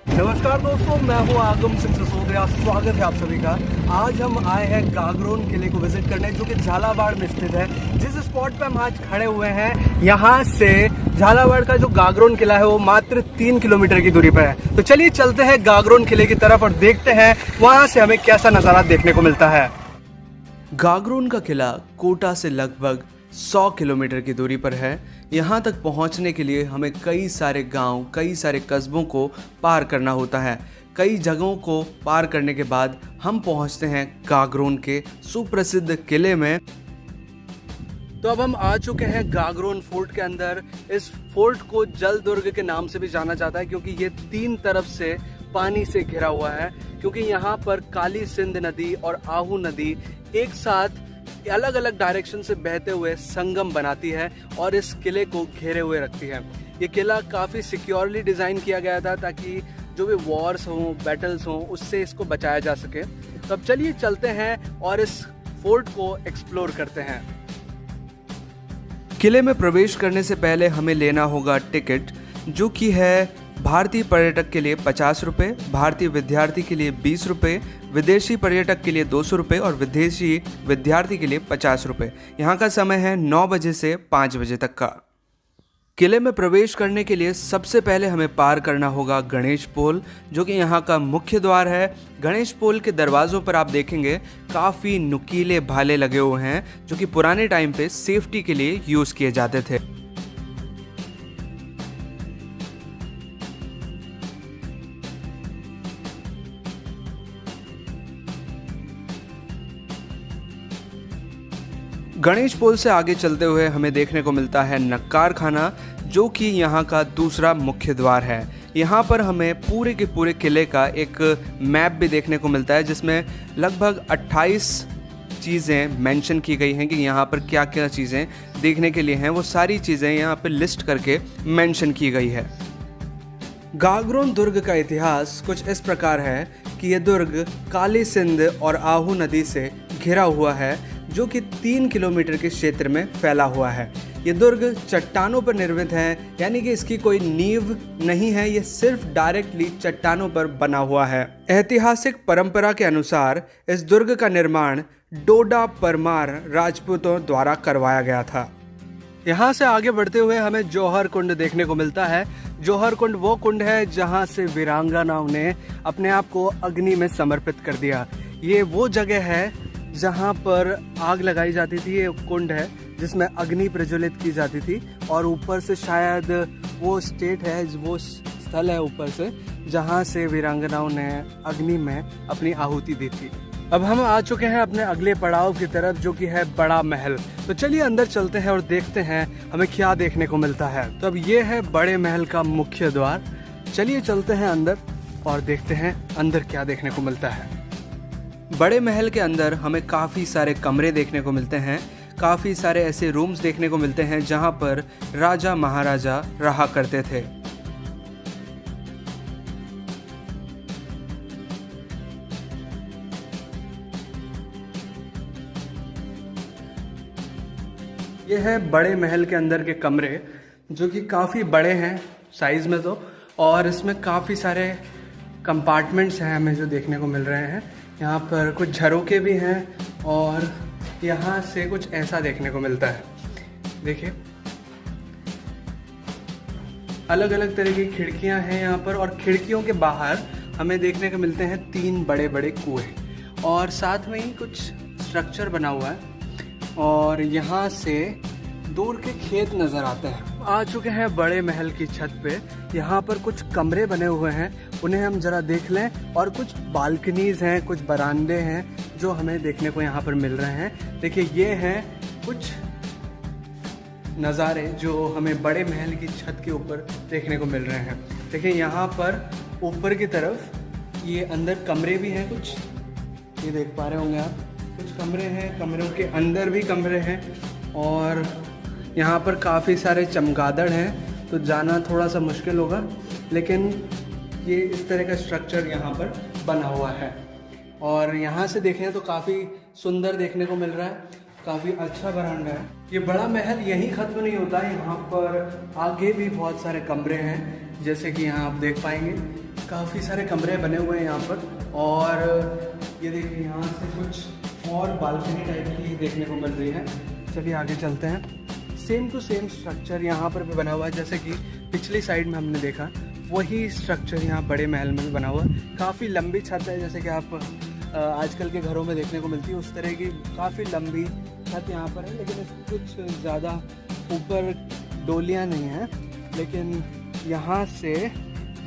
नमस्कार दोस्तों, मैं हूं आगम सिंह सिसोदिया। स्वागत है आप सभी का। आज हम आए हैं गागरोन किले को विजिट करने, जो कि झालावाड़ में स्थित है। जिस स्पॉट पे हम आज खड़े हुए हैं, यहाँ से झालावाड़ का जो गागरोन किला है वो मात्र 3 किलोमीटर की दूरी पर है। तो चलिए चलते हैं गागरोन किले की तरफ और देखते हैं वहां से हमें कैसा नजारा देखने को मिलता है। गागरोन का किला कोटा से लगभग 100 किलोमीटर की दूरी पर है। यहाँ तक पहुँचने के लिए हमें कई सारे गांव, कई सारे कस्बों को पार करना होता है। कई जगहों को पार करने के बाद हम पहुँचते हैं गागरोन के सुप्रसिद्ध किले में। तो अब हम आ चुके हैं गागरोन फोर्ट के अंदर। इस फोर्ट को जल दुर्ग के नाम से भी जाना जाता है, क्योंकि ये 3 तरफ से पानी से घिरा हुआ है। क्योंकि यहाँ पर काली सिंध नदी और आहू नदी एक साथ अलग अलग डायरेक्शन से बहते हुए संगम बनाती है और इस किले को घेरे हुए रखती है। ये किला काफ़ी सिक्योरली डिज़ाइन किया गया था, ताकि जो भी वॉर्स हों, बैटल्स हों, उससे इसको बचाया जा सके। तो अब चलिए चलते हैं और इस फोर्ट को एक्सप्लोर करते हैं। किले में प्रवेश करने से पहले हमें लेना होगा टिकट, जो कि है भारतीय पर्यटक के लिए 50 रुपये, भारतीय विद्यार्थी के लिए 20 रुपये, विदेशी पर्यटक के लिए 200 रुपये और विदेशी विद्यार्थी के लिए 50 रुपये। यहाँ का समय है 9 बजे से 5 बजे तक का। किले में प्रवेश करने के लिए सबसे पहले हमें पार करना होगा गणेश पोल, जो कि यहाँ का मुख्य द्वार है। गणेश पोल के दरवाज़ों पर आप देखेंगे काफ़ी नुकीले भाले लगे हुए हैं, जो कि पुराने टाइम पे सेफ्टी के लिए यूज़ किए जाते थे। गणेश पोल से आगे चलते हुए हमें देखने को मिलता है नक्कार खाना, जो कि यहाँ का दूसरा मुख्य द्वार है। यहाँ पर हमें पूरे के पूरे किले का एक मैप भी देखने को मिलता है, जिसमें लगभग 28 चीज़ें मेंशन की गई हैं कि यहाँ पर क्या क्या चीज़ें देखने के लिए हैं। वो सारी चीज़ें यहाँ पर लिस्ट करके मेंशन की गई है। गागरोन दुर्ग का इतिहास कुछ इस प्रकार है कि यह दुर्ग काली सिंध और आहू नदी से घिरा हुआ है, जो कि 3 किलोमीटर के क्षेत्र में फैला हुआ है। ये दुर्ग चट्टानों पर निर्मित है, यानी कि इसकी कोई नींव नहीं है, ये सिर्फ डायरेक्टली चट्टानों पर बना हुआ है। ऐतिहासिक परंपरा के अनुसार इस दुर्ग का निर्माण डोडा परमार राजपूतों द्वारा करवाया गया था। यहाँ से आगे बढ़ते हुए हमें जौहर कुंड देखने को मिलता है। जौहर कुंड वो कुंड है जहाँ से वीरांगनाओं ने अपने आप को अग्नि में समर्पित कर दिया। ये वो जगह है जहाँ पर आग लगाई जाती थी। ये कुंड है जिसमें अग्नि प्रज्वलित की जाती थी, और ऊपर से शायद वो स्टेट है, वो स्थल है ऊपर से, जहाँ से वीरांगनाओं ने अग्नि में अपनी आहुति दी थी। अब हम आ चुके हैं अपने अगले पड़ाव की तरफ, जो कि है बड़ा महल। तो चलिए अंदर चलते हैं और देखते हैं हमें क्या देखने को मिलता है। तो अब ये है बड़े महल का मुख्य द्वार। चलिए चलते हैं अंदर और देखते हैं अंदर क्या देखने को मिलता है। बड़े महल के अंदर हमें काफ़ी सारे कमरे देखने को मिलते हैं, काफ़ी सारे ऐसे रूम्स देखने को मिलते हैं जहां पर राजा महाराजा रहा करते थे। ये है बड़े महल के अंदर के कमरे, जो कि काफ़ी बड़े हैं साइज़ में तो, और इसमें काफ़ी सारे कंपार्टमेंट्स हैं हमें जो देखने को मिल रहे हैं। यहाँ पर कुछ झरोके भी हैं और यहाँ से कुछ ऐसा देखने को मिलता है। देखिए अलग अलग तरह की खिड़कियाँ हैं यहाँ पर, और खिड़कियों के बाहर हमें देखने को मिलते हैं 3 बड़े बड़े कुएं, और साथ में ही कुछ स्ट्रक्चर बना हुआ है, और यहाँ से दूर के खेत नज़र आते हैं। आ चुके हैं बड़े महल की छत पे। यहाँ पर कुछ कमरे बने हुए हैं, उन्हें हम ज़रा देख लें, और कुछ बालकनीज़ हैं, कुछ बरामदे हैं जो हमें देखने को यहाँ पर मिल रहे हैं। देखिए ये हैं कुछ नज़ारे जो हमें बड़े महल की छत के ऊपर देखने को मिल रहे हैं। देखिए यहाँ पर ऊपर की तरफ ये अंदर कमरे भी हैं कुछ, ये देख पा रहे होंगे आप, कुछ कमरे हैं, कमरों के अंदर भी कमरे हैं और यहाँ पर काफ़ी सारे चमगादड़ हैं, तो जाना थोड़ा सा मुश्किल होगा, लेकिन ये इस तरह का स्ट्रक्चर यहाँ पर बना हुआ है। और यहाँ से देखें तो काफ़ी सुंदर देखने को मिल रहा है, काफ़ी अच्छा बरामदा है। ये बड़ा महल यहीं ख़त्म नहीं होता है, यहाँ पर आगे भी बहुत सारे कमरे हैं, जैसे कि यहाँ आप देख पाएंगे काफ़ी सारे कमरे बने हुए हैं यहाँ पर। और ये देखिए यहाँ से कुछ और बालकनी टाइप की देखने को मिल रही है। चलिए आगे चलते हैं। सेम टू सेम स्ट्रक्चर यहाँ पर भी बना हुआ है, जैसे कि पिछली साइड में हमने देखा, वही स्ट्रक्चर यहाँ बड़े महल में भी बना हुआ है। काफ़ी लंबी छत है, जैसे कि आप आजकल के घरों में देखने को मिलती है उस तरह की काफ़ी लंबी छत यहाँ पर है, लेकिन कुछ ज़्यादा ऊपर डोलियाँ नहीं हैं। लेकिन यहाँ से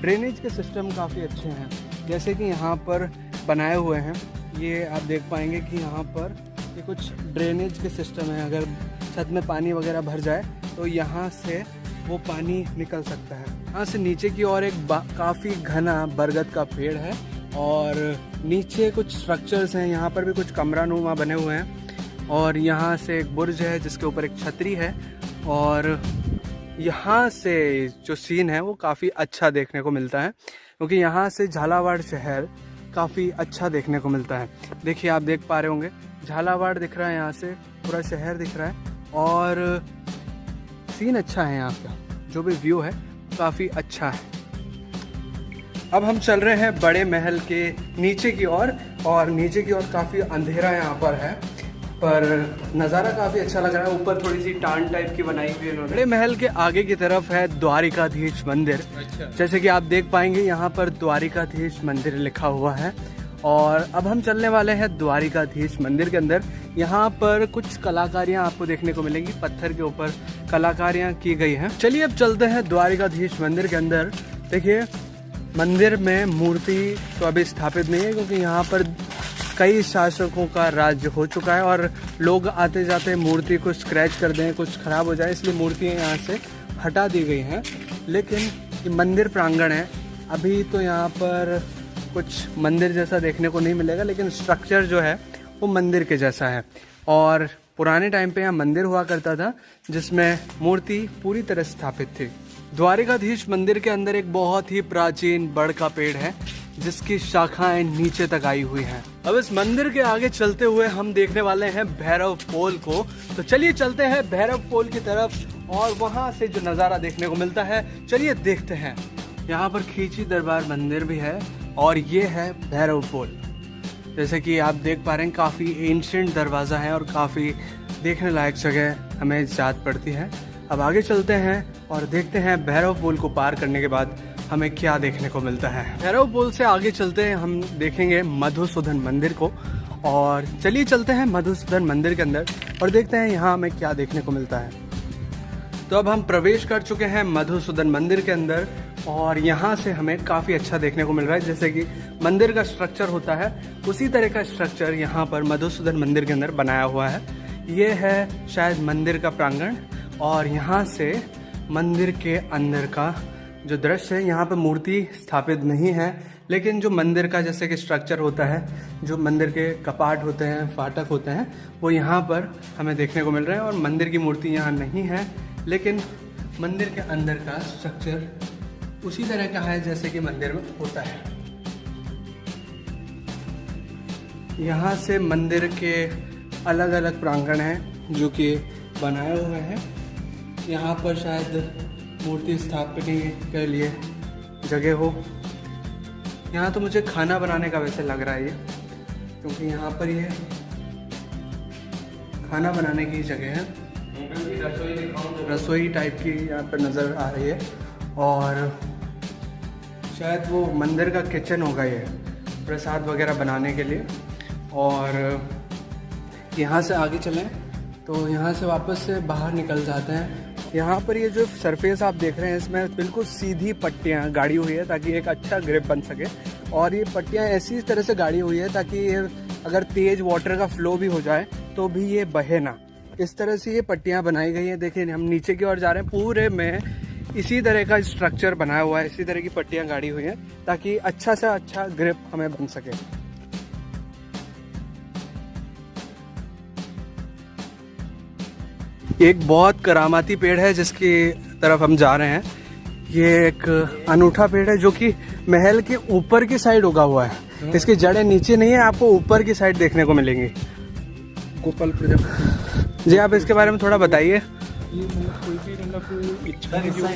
ड्रेनेज के सिस्टम काफ़ी अच्छे हैं, जैसे कि यहाँ पर बनाए हुए हैं। ये आप देख पाएंगे कि यहाँ पर ये कुछ ड्रेनेज के सिस्टम है, अगर छत में पानी वगैरह भर जाए तो यहाँ से वो पानी निकल सकता है। यहाँ से नीचे की ओर एक काफ़ी घना बरगद का पेड़ है और नीचे कुछ स्ट्रक्चर्स हैं, यहाँ पर भी कुछ कमरा नुमा बने हुए हैं। और यहाँ से एक बुर्ज है जिसके ऊपर एक छतरी है, और यहाँ से जो सीन है वो काफ़ी अच्छा देखने को मिलता है, क्योंकि यहाँ से झालावाड़ शहर काफ़ी अच्छा देखने को मिलता है। देखिए आप देख पा रहे होंगे झालावाड़ दिख रहा है, यहाँ से पूरा शहर दिख रहा है और सीन अच्छा है, यहाँ का जो भी व्यू है काफ़ी अच्छा है। अब हम चल रहे हैं बड़े महल के नीचे की ओर, और नीचे की ओर काफ़ी अंधेरा यहाँ पर है, पर नज़ारा काफ़ी अच्छा लग रहा है। ऊपर थोड़ी सी टान टाइप की बनाई हुई है इन्होंने। बड़े महल के आगे की तरफ है द्वारिकाधीश मंदिर। जैसे कि आप देख पाएंगे यहाँ पर द्वारिकाधीश मंदिर लिखा हुआ है। और अब हम चलने वाले हैं द्वारिकाधीश मंदिर के अंदर। यहाँ पर कुछ कलाकारियाँ आपको देखने को मिलेंगी, पत्थर के ऊपर कलाकारियाँ की गई हैं। चलिए अब चलते हैं द्वारिकाधीश मंदिर के अंदर। देखिए मंदिर में मूर्ति तो अभी स्थापित नहीं है, क्योंकि यहाँ पर कई शासकों का राज्य हो चुका है और लोग आते जाते मूर्ति को स्क्रैच कर दें, कुछ ख़राब हो जाए, इसलिए मूर्तियाँ यहाँ से हटा दी गई हैं। लेकिन ये मंदिर प्रांगण है, अभी तो यहाँ पर कुछ मंदिर जैसा देखने को नहीं मिलेगा, लेकिन स्ट्रक्चर जो है वो मंदिर के जैसा है। और पुराने टाइम पे यहाँ मंदिर हुआ करता था जिसमें मूर्ति पूरी तरह स्थापित थी। द्वारिकाधीश मंदिर के अंदर एक बहुत ही प्राचीन बड़ का पेड़ है जिसकी शाखाएं नीचे तक आई हुई हैं। अब इस मंदिर के आगे चलते हुए हम देखने वाले हैं भैरव पोल को, तो चलिए चलते हैं भैरव पोल की तरफ और वहां से जो नज़ारा देखने को मिलता है चलिए देखते हैं। यहाँ पर खींची दरबार मंदिर भी है और ये है भैरव पोल। जैसे कि आप देख पा रहे हैं काफ़ी एंशिएंट दरवाज़ा है और काफ़ी देखने लायक जगह हमें याद पड़ती है। अब आगे चलते हैं और देखते हैं भैरव पोल को पार करने के बाद हमें क्या देखने को मिलता है। भैरव पोल से आगे चलते हैं, हम देखेंगे मधुसूदन मंदिर को। और चलिए चलते हैं मधुसूदन मंदिर के अंदर और देखते हैं यहाँ हमें क्या देखने को मिलता है। तो अब हम प्रवेश कर चुके हैं मधुसूदन मंदिर के अंदर और यहाँ से हमें काफ़ी अच्छा देखने को मिल रहा है। जैसे कि मंदिर का स्ट्रक्चर होता है उसी तरह का स्ट्रक्चर यहाँ पर मधुसूदन मंदिर के अंदर बनाया हुआ है। ये है शायद मंदिर का प्रांगण और यहाँ से मंदिर के अंदर का जो दृश्य है, यहाँ पर मूर्ति स्थापित नहीं है, लेकिन जो मंदिर का जैसे कि स्ट्रक्चर होता है, जो मंदिर के कपाट होते हैं, फाटक होते हैं, वो यहाँ पर हमें देखने को मिल रहे हैं। और मंदिर की मूर्ति यहाँ नहीं है, लेकिन मंदिर के अंदर का स्ट्रक्चर उसी तरह का है जैसे कि मंदिर में होता है। यहाँ से मंदिर के अलग अलग प्रांगण हैं जो कि बनाए हुए हैं। यहाँ पर शायद मूर्ति स्थापना के लिए जगह हो। यहाँ तो मुझे खाना बनाने का वैसे लग रहा है ये, क्योंकि यहाँ पर ये खाना बनाने की जगह है। रसोई टाइप की यहाँ पर नज़र आ रही है और शायद वो मंदिर का किचन होगा ये, प्रसाद वगैरह बनाने के लिए। और यहाँ से आगे चलें तो यहाँ से वापस से बाहर निकल जाते हैं। यहाँ पर ये जो सरफेस आप देख रहे हैं इसमें बिल्कुल सीधी पट्टियाँ गाड़ी हुई है ताकि एक अच्छा ग्रिप बन सके। और ये पट्टियाँ ऐसी तरह से गाड़ी हुई है ताकि ये अगर तेज़ वाटर का फ्लो भी हो जाए तो भी ये बहे ना, इस तरह से ये पट्टियाँ बनाई गई हैं। देखिए हम नीचे की ओर जा रहे हैं, पूरे में इसी तरह का स्ट्रक्चर बनाया हुआ है, इसी तरह की पट्टियां गाड़ी हुई हैं ताकि अच्छा से अच्छा ग्रिप हमें बन सके। एक बहुत करामाती पेड़ है जिसकी तरफ हम जा रहे हैं। ये एक अनूठा पेड़ है जो कि महल के ऊपर की साइड उगा हुआ है। इसकी जड़ें नीचे नहीं है, आपको ऊपर की साइड देखने को मिलेंगी। गोपाल प्रजापति जी, आप इसके बारे में थोड़ा बताइए। ये मतलब कोई भी मतलब इच्छा है जो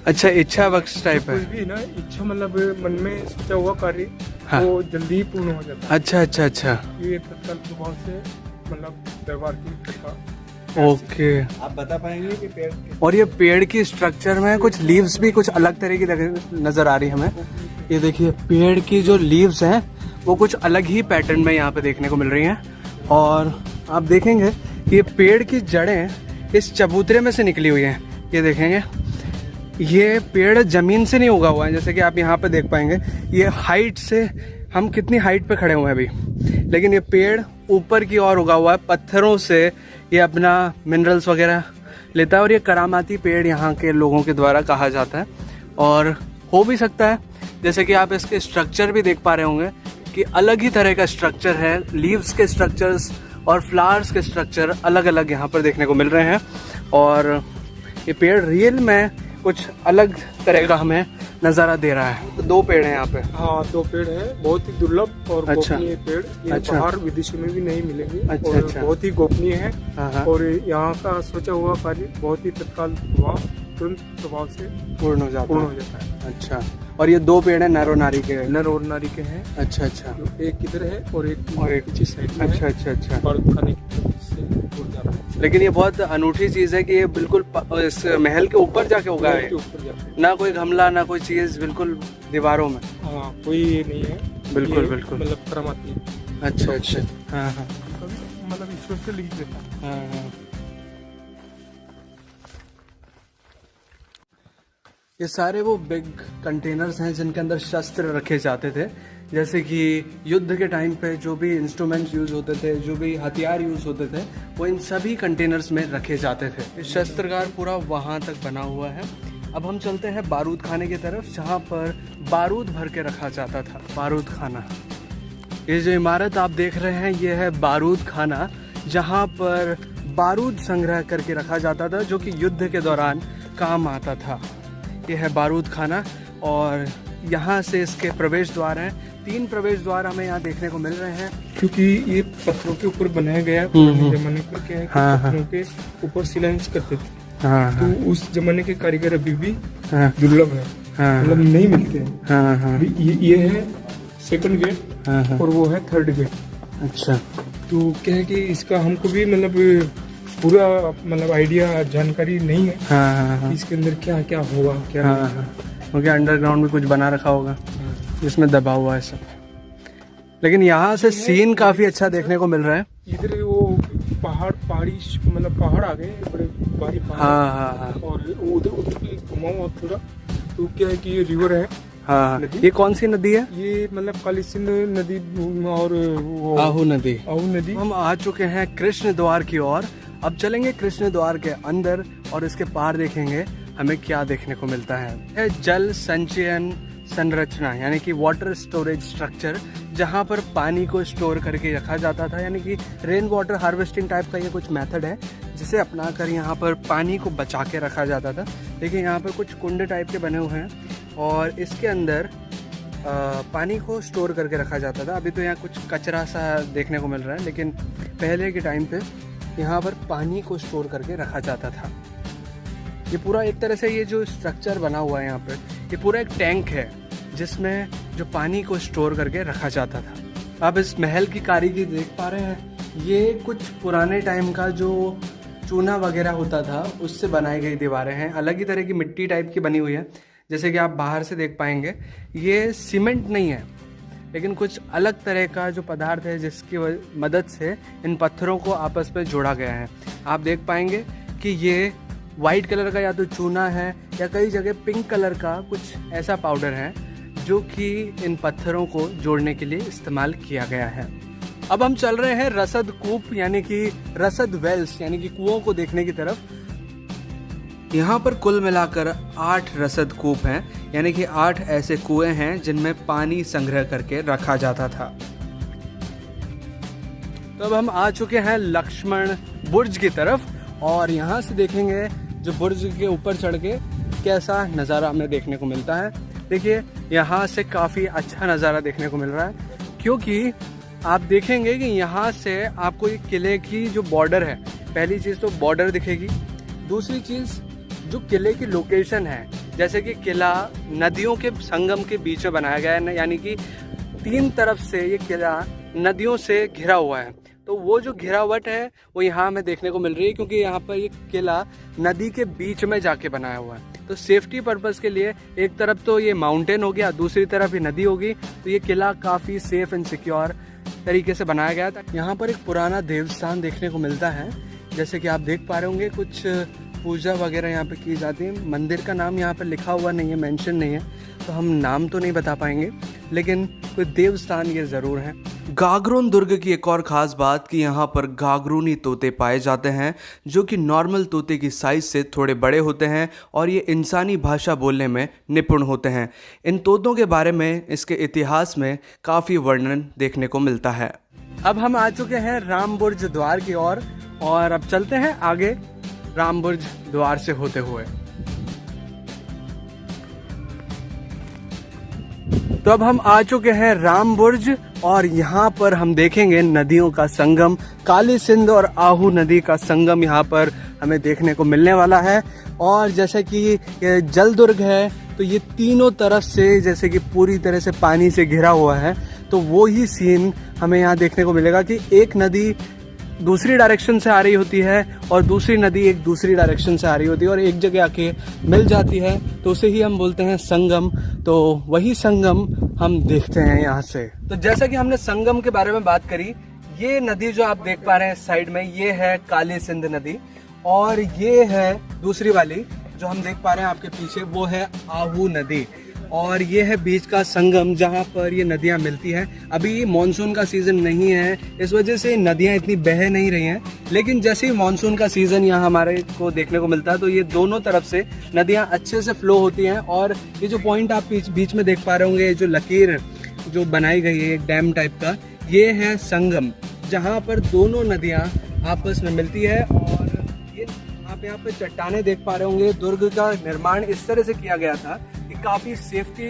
अच्छा, इच्छा बख्श टाइप है। कोई भी ना इच्छा मतलब मन में सोचा हुआ कार्य हाँ। वो जल्दी ही पूर्ण हो जाता है। अच्छा अच्छा अच्छा, ये तत्काल प्रभाव से मतलब दरबार की कृपा। ओके। आप बता पाएंगे कि पेड़ और ये पेड़ की स्ट्रक्चर में कुछ लीव्स भी कुछ अलग तरह की नजर आ रही है हमें। ये देखिए, पेड़ की जो लीव्स हैं वो कुछ अलग ही पैटर्न में यहाँ पे देखने को मिल रही हैं। और आप देखेंगे ये पेड़ की जड़ें इस चबूतरे में से निकली हुई हैं। ये देखेंगे, ये पेड़ जमीन से नहीं उगा हुआ है, जैसे कि आप यहाँ पे देख पाएंगे। ये हाइट से, हम कितनी हाइट पे खड़े हुए हैं अभी, लेकिन ये पेड़ ऊपर की ओर उगा हुआ है। पत्थरों से ये अपना मिनरल्स वगैरह लेता है और ये करामाती पेड़ यहाँ के लोगों के द्वारा कहा जाता है। और हो भी सकता है, जैसे कि आप इसके स्ट्रक्चर भी देख पा रहे होंगे कि अलग ही तरह का स्ट्रक्चर है। लीव्स के स्ट्रक्चर्स और फ्लावर्स के स्ट्रक्चर अलग अलग यहाँ पर देखने को मिल रहे हैं। और ये पेड़ रियल में कुछ अलग तरह का हमें नज़ारा दे रहा है। तो 2 पेड़ हैं यहाँ पे। हाँ, 2 पेड़ है, बहुत ही दुर्लभ और अच्छा। गोपनीय पेड़। ये अच्छा। बाहर विदेशों में भी नहीं मिलेंगे। अच्छा, और अच्छा। बहुत ही गोपनीय है। हाँ। और यहाँ का सोचा हुआ कार्य बहुत ही तत्काल प्रभाव, तुरंत प्रभाव से पूर्ण हो जाता है। अच्छा, और ये 2 पेड़ हैं नर और नारी के। नर और नारी के हैं। अच्छा अच्छा, एक इधर है और एक पीछे साइड में। अच्छा अच्छा अच्छा। और खाने की तरफ से जुड़ जा रहा है। लेकिन ये बहुत अनूठी चीज़ है कि ये बिल्कुल इस महल के ऊपर जाके उगा के है। ऊपर जाते हैं। ना कोई गमला, ना कोई चीज़, बिल्कुल दीवारों में। हाँ, कोई ये नहीं है। बिल्कुल, ये बिल्कुल। मतलब करामाती अच्छा अच्छा, हाँ हाँ मतलब ईश्वर से लिख देता है। हाँ। ये सारे वो बिग कंटेनर्स हैं जिनके अंदर शस्त्र रखे जाते थे। जैसे कि युद्ध के टाइम पे जो भी इंस्ट्रूमेंट्स यूज़ होते थे, जो भी हथियार यूज़ होते थे, वो इन सभी कंटेनर्स में रखे जाते थे। ये शस्त्रगार पूरा वहाँ तक बना हुआ है। अब हम चलते हैं बारूद खाने की तरफ, जहाँ पर बारूद भर के रखा जाता था। बारूद खाना, ये जो इमारत आप देख रहे हैं ये है बारूद खाना, जहाँ पर बारूद संग्रह करके रखा जाता था जो कि युद्ध के दौरान काम आता था। ये है बारूद खाना और यहाँ से इसके प्रवेश द्वार हैं। 3 प्रवेश द्वार हमें यहाँ देखने को मिल रहे हैं। क्योंकि ये पत्थरों के ऊपर बनाया गया है। पुराने जमाने पे क्या है कि हाँ, पत्थरों के ऊपर शिलान्यास करते थे। हाँ तो उस जमाने के कारीगर अभी भी हाँ दुर्लभ है, हाँ मतलब नहीं मिलते हैं। हाँ हाँ ये है 2nd गेट हाँ। और वो है 3rd गेट। अच्छा, तो क्या है कि इसका हमको भी मतलब पूरा मतलब आइडिया, जानकारी नहीं है हाँ कि इसके अंदर क्या क्या होगा, क्या हाँ नहीं। हाँ, क्योंकि अंडरग्राउंड में कुछ बना रखा होगा जिसमें दबा हुआ है सब। लेकिन यहाँ से सीन काफ़ी अच्छा देखने को मिल रहा है। इधर वो पहाड़ी मतलब पहाड़ आ गए, बड़े भारी पहाड़। हाँ हाँ हाँ और उधर घुमा हुआ थोड़ा। तो क्या है कि ये रिवर है। हाँ। नदी? ये कौन सी नदी है? ये मतलब काली सिंध नदी और वो आहू नदी। आहू नदी। हम आ चुके हैं कृष्ण द्वार की ओर। अब चलेंगे कृष्ण द्वार के अंदर और इसके पार देखेंगे हमें क्या देखने को मिलता है। यह जल संचयन संरचना यानी कि वाटर स्टोरेज स्ट्रक्चर, जहाँ पर पानी को स्टोर करके रखा जाता था। यानी कि रेन वाटर हार्वेस्टिंग टाइप का ये कुछ मेथड है जिसे अपनाकर यहाँ पर पानी को बचा के रखा जाता था। देखिए यहाँ पर कुछ कुंड टाइप के बने हुए हैं और इसके अंदर पानी को स्टोर करके रखा जाता था। अभी तो यहाँ कुछ कचरा सा देखने को मिल रहा है, लेकिन पहले के टाइम पे यहाँ पर पानी को स्टोर करके रखा जाता था। ये पूरा एक तरह से ये जो स्ट्रक्चर बना हुआ है यहाँ पर, ये पूरा एक टैंक है जिसमें जो पानी को स्टोर करके रखा जाता था। आप इस महल की कारीगरी देख पा रहे हैं। ये कुछ पुराने टाइम का जो चूना वगैरह होता था उससे बनाई गई दीवारें हैं। अलग ही तरह की मिट्टी टाइप की बनी हुई है, जैसे कि आप बाहर से देख पाएंगे। ये सीमेंट नहीं है, लेकिन कुछ अलग तरह का जो पदार्थ है जिसकी मदद से इन पत्थरों को आपस में जोड़ा गया है। आप देख पाएंगे कि ये वाइट कलर का या तो चूना है या कई जगह पिंक कलर का कुछ ऐसा पाउडर है जो कि इन पत्थरों को जोड़ने के लिए इस्तेमाल किया गया है। अब हम चल रहे हैं रसद कूप यानी कि रसद वेल्स यानी कि कुओं को देखने की तरफ। यहाँ पर कुल मिलाकर 8 रसद कूप हैं, यानी कि 8 ऐसे कुएं हैं जिनमें पानी संग्रह करके रखा जाता था। तो अब हम आ चुके हैं लक्ष्मण बुर्ज की तरफ और यहाँ से देखेंगे जो बुर्ज के ऊपर चढ़ के कैसा नज़ारा हमें देखने को मिलता है। देखिए यहाँ से काफ़ी अच्छा नज़ारा देखने को मिल रहा है, क्योंकि आप देखेंगे कि यहाँ से आपको एक किले की जो बॉर्डर है, पहली चीज़ तो बॉर्डर दिखेगी, दूसरी चीज़ जो किले की लोकेशन है, जैसे कि किला नदियों के संगम के बीच में बनाया गया है, यानी कि 3 तरफ से ये किला नदियों से घिरा हुआ है। तो वो जो घिरावट है वो यहाँ हमें देखने को मिल रही है, क्योंकि यहाँ पर ये किला नदी के बीच में जाके बनाया हुआ है। तो सेफ्टी पर्पस के लिए एक तरफ तो ये माउंटेन हो गया, दूसरी तरफ ये नदी होगी, तो ये किला काफ़ी सेफ एंड सिक्योर तरीके से बनाया गया था। यहाँ पर एक पुराना देवस्थान देखने को मिलता है, जैसे कि आप देख पा रहे होंगे कुछ पूजा वगैरह यहाँ पे की जाती है। मंदिर का नाम यहाँ पर लिखा हुआ नहीं है, मेंशन नहीं है, तो हम नाम तो नहीं बता पाएंगे, लेकिन कोई देवस्थान ये ज़रूर है। गागरोन दुर्ग की एक और ख़ास बात कि यहाँ पर गागरूनी तोते पाए जाते हैं, जो कि नॉर्मल तोते की साइज़ से थोड़े बड़े होते हैं और ये इंसानी भाषा बोलने में निपुण होते हैं। इन तोतों के बारे में इसके इतिहास में काफ़ी वर्णन देखने को मिलता है। अब हम आ चुके हैं रामबुर्ज द्वार की ओर और अब चलते हैं आगे रामबुर्ज द्वार से होते हुए। तो अब हम आ चुके हैं रामबुर्ज और यहाँ पर हम देखेंगे नदियों का संगम, काली सिंध और आहू नदी का संगम यहाँ पर हमें देखने को मिलने वाला है। और जैसे कि ये जल दुर्ग है, तो ये तीनों तरफ से जैसे कि पूरी तरह से पानी से घिरा हुआ है, तो वो ही सीन हमें यहाँ देखने को मिलेगा कि एक नदी दूसरी डायरेक्शन से आ रही होती है और दूसरी नदी एक दूसरी डायरेक्शन से आ रही होती है और एक जगह आके मिल जाती है, तो उसे ही हम बोलते हैं संगम। तो वही संगम हम देखते हैं यहाँ से। तो जैसा कि हमने संगम के बारे में बात करी, ये नदी जो आप देख पा रहे हैं साइड में, ये है काली सिंध नदी और ये है दूसरी वाली जो हम देख पा रहे हैं आपके पीछे, वो है आहू नदी और ये है बीच का संगम जहाँ पर ये नदियाँ मिलती हैं। अभी मॉनसून का सीज़न नहीं है, इस वजह से नदियाँ इतनी बह नहीं रही हैं, लेकिन जैसे ही मॉनसून का सीज़न यहाँ हमारे को देखने को मिलता है, तो ये दोनों तरफ से नदियाँ अच्छे से फ्लो होती हैं। और ये जो पॉइंट आप बीच में देख पा रहे होंगे, जो लकीर जो बनाई गई है एक डैम टाइप का, ये है संगम, जहाँ पर दोनों नदियाँ आपस में मिलती है। और ये आप यहाँ पे चट्टाने देख पा रहे होंगे। दुर्ग का निर्माण इस तरह से किया गया था कि काफ़ी सेफ्टी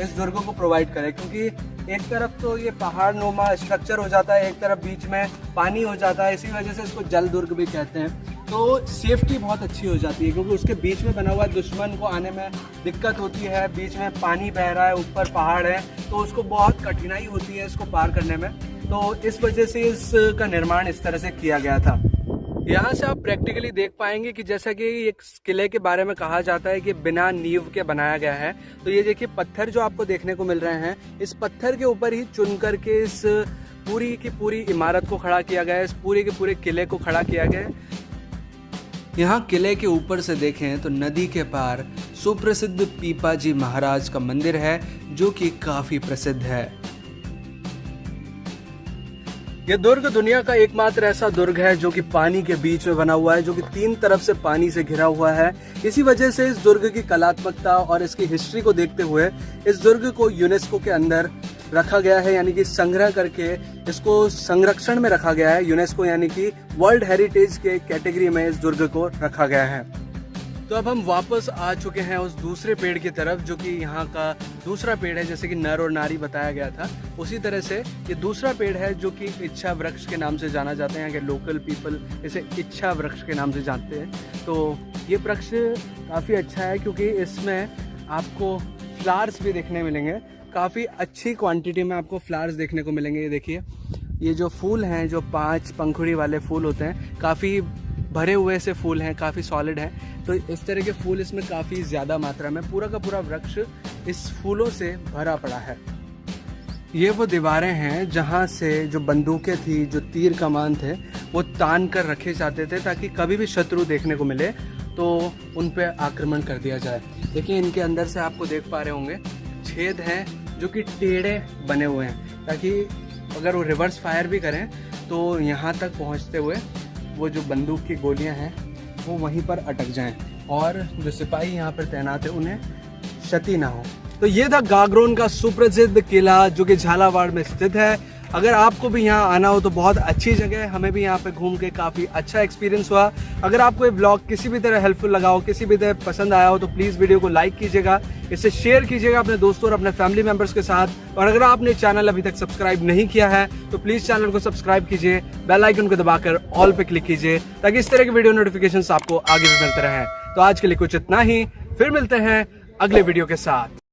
इस दुर्ग को प्रोवाइड करे, क्योंकि एक तरफ तो ये पहाड़ नुमा स्ट्रक्चर हो जाता है, एक तरफ बीच में पानी हो जाता है, इसी वजह से इसको जल दुर्ग भी कहते हैं। तो सेफ्टी बहुत अच्छी हो जाती है, क्योंकि उसके बीच में बना हुआ दुश्मन को आने में दिक्कत होती है, बीच में पानी बह रहा है, ऊपर पहाड़ है, तो उसको बहुत कठिनाई होती है इसको पार करने में। तो इस वजह से इसका निर्माण इस तरह से किया गया था। यहाँ से आप प्रैक्टिकली देख पाएंगे कि जैसा कि एक किले के बारे में कहा जाता है कि बिना नींव के बनाया गया है, तो ये देखिए पत्थर जो आपको देखने को मिल रहे हैं, इस पत्थर के ऊपर ही चुन करके इस पूरी की पूरी इमारत को खड़ा किया गया है, इस पूरे के पूरे किले को खड़ा किया गया है। यहाँ किले के ऊपर से देखें तो नदी के पार सुप्रसिद्ध पीपाजी महाराज का मंदिर है, जो कि काफ़ी प्रसिद्ध है। ये दुर्ग दुनिया का एकमात्र ऐसा दुर्ग है जो कि पानी के बीच में बना हुआ है, जो कि 3 तरफ से पानी से घिरा हुआ है। इसी वजह से इस दुर्ग की कलात्मकता और इसकी हिस्ट्री को देखते हुए इस दुर्ग को यूनेस्को के अंदर रखा गया है, यानी कि संग्रह करके इसको संरक्षण में रखा गया है। यूनेस्को यानी कि वर्ल्ड हेरिटेज के कैटेगरी में इस दुर्ग को रखा गया है। तो अब हम वापस आ चुके हैं उस दूसरे पेड़ की तरफ, जो कि यहाँ का दूसरा पेड़ है। जैसे कि नर और नारी बताया गया था, उसी तरह से ये दूसरा पेड़ है जो कि इच्छा वृक्ष के नाम से जाना जाता है। यहाँ के लोकल पीपल इसे इच्छा वृक्ष के नाम से जानते हैं। तो ये वृक्ष काफ़ी अच्छा है, क्योंकि इसमें आपको फ्लावर्स भी देखने मिलेंगे, काफ़ी अच्छी क्वांटिटी में आपको फ्लावर्स देखने को मिलेंगे। ये देखिए, ये जो फूल हैं, जो 5 पंखुड़ी वाले फूल होते हैं, काफ़ी भरे हुए से फूल हैं, काफ़ी सॉलिड हैं। तो इस तरह के फूल इसमें काफ़ी ज़्यादा मात्रा में, पूरा का पूरा वृक्ष इस फूलों से भरा पड़ा है। ये वो दीवारें हैं जहाँ से जो बंदूकें थी, जो तीर कमान थे, वो तान कर रखे जाते थे, ताकि कभी भी शत्रु देखने को मिले तो उन पे आक्रमण कर दिया जाए। देखिए, इनके अंदर से आपको देख पा रहे होंगे छेद हैं जो कि टेढ़े बने हुए हैं, ताकि अगर वो रिवर्स फायर भी करें तो यहाँ तक पहुँचते हुए वो जो बंदूक की गोलियाँ हैं वो वहीं पर अटक जाएं। और जो सिपाही यहाँ पर तैनात है उन्हें क्षति ना हो। तो ये था गागरोन का सुप्रसिद्ध किला जो कि झालावाड़ में स्थित है। अगर आपको भी यहाँ आना हो तो बहुत अच्छी जगह है, हमें भी यहाँ पे घूम के काफ़ी अच्छा एक्सपीरियंस हुआ। अगर आपको ये ब्लॉग किसी भी तरह हेल्पफुल लगा हो, किसी भी तरह पसंद आया हो तो प्लीज़ वीडियो को लाइक कीजिएगा, इसे शेयर कीजिएगा अपने दोस्तों और अपने फैमिली मेंबर्स के साथ। और अगर आपने चैनल अभी तक सब्सक्राइब नहीं किया है तो प्लीज़ चैनल को सब्सक्राइब कीजिए, बेल आइकन को दबाकर ऑल पे क्लिक कीजिए ताकि इस तरह की वीडियो नोटिफिकेशन आपको आगे भी मिलते रहे। तो आज के लिए कुछ इतना ही, फिर मिलते हैं अगले वीडियो के साथ।